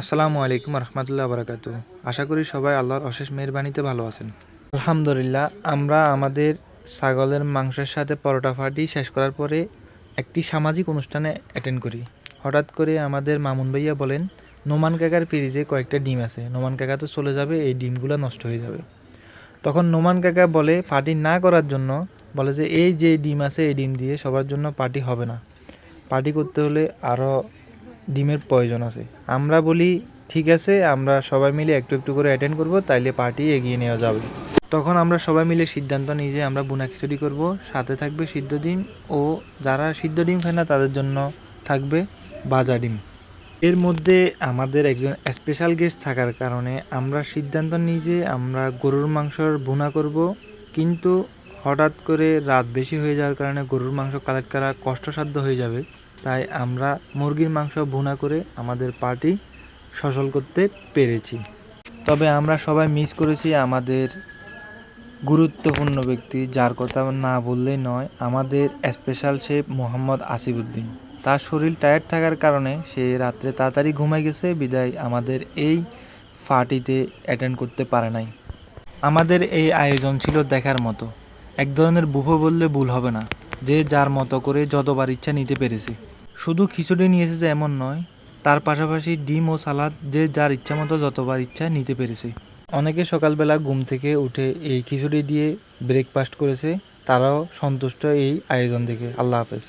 আসসালামু আলাইকুম রহমতুল্লাহ বারাকাতু। আশা করি সবাই আল্লাহর অশেষ মেহেরবানিতে ভালো আছেন। আলহামদুলিল্লাহ, আমরা আমাদের ছাগলের মাংসের সাথে পরোটা ফাটি শেষ করার পরে একটি সামাজিক অনুষ্ঠানে অ্যাটেন্ড করি। হঠাৎ করে আমাদের মামুন ভাইয়া বলেন, নোমান কাকার ফ্রিজে কয়েকটা ডিম আছে, নোমান কাকা তো চলে যাবে, এই ডিমগুলো নষ্ট হয়ে যাবে। তখন নোমান কাকা বলে পার্টি না করার জন্য, বলে যে এই যে ডিম আছে এই ডিম দিয়ে সবার জন্য পার্টি হবে না, পার্টি করতে হলে আরও ডিমের প্রয়োজন আছে। আমরা বলি ঠিক আছে, আমরা সবাই মিলে একটু একটু করে অ্যাটেন্ড করব, তাইলে পার্টি এগিয়ে নেওয়া যাবে। তখন আমরা সবাই মিলে সিদ্ধান্ত নিই যে আমরা বুনা খিচুড়ি করব, সাথে থাকবে সিদ্ধ ডিম, ও যারা সিদ্ধ ডিম খায় না তাদের জন্য থাকবে ভাজা ডিম। এর মধ্যে আমাদের একজন স্পেশাল গেস্ট থাকার কারণে আমরা সিদ্ধান্ত নিই যে আমরা গরুর মাংসর ভুনা করব, কিন্তু হঠাৎ করে রাত বেশি হয়ে যাওয়ার কারণে গরুর মাংস কালেক্ট করা কষ্টসাধ্য হয়ে যাবে। তাই আমরা মুরগির মাংস ভুনা করে আমাদের পার্টি সচল করতে পেরেছি। তবে আমরা সবাই মিস করেছি আমাদের গুরুত্বপূর্ণ ব্যক্তি, যার কথা না বললেই নয়, আমাদের স্পেশাল শেফ মোহাম্মদ আসিফউদ্দিন। তার শরীর টায়ার্ড থাকার কারণে সে রাত্রে তাড়াতাড়ি ঘুমাই গেছে, বিদায় আমাদের এই পার্টিতে অ্যাটেন্ড করতে পারে নাই। আমাদের এই আয়োজন ছিল দেখার মতো, এক ধরনের বুফে বললে ভুল হবে না। যে যার মতো করে যতবার ইচ্ছা নিতে পেরেছে। শুধু খিচুড়ি নিয়ে এসেছে এমন নয়, তার পাশাপাশি ডিম ও সালাদ যে যার ইচ্ছা মতো যতবার ইচ্ছা নিতে পেরেছে। অনেকে সকালবেলা ঘুম থেকে উঠে এই খিচুড়ি দিয়ে ব্রেকফাস্ট করেছে, তারাও সন্তুষ্ট এই আয়োজন দেখে। আল্লাহ হাফেজ।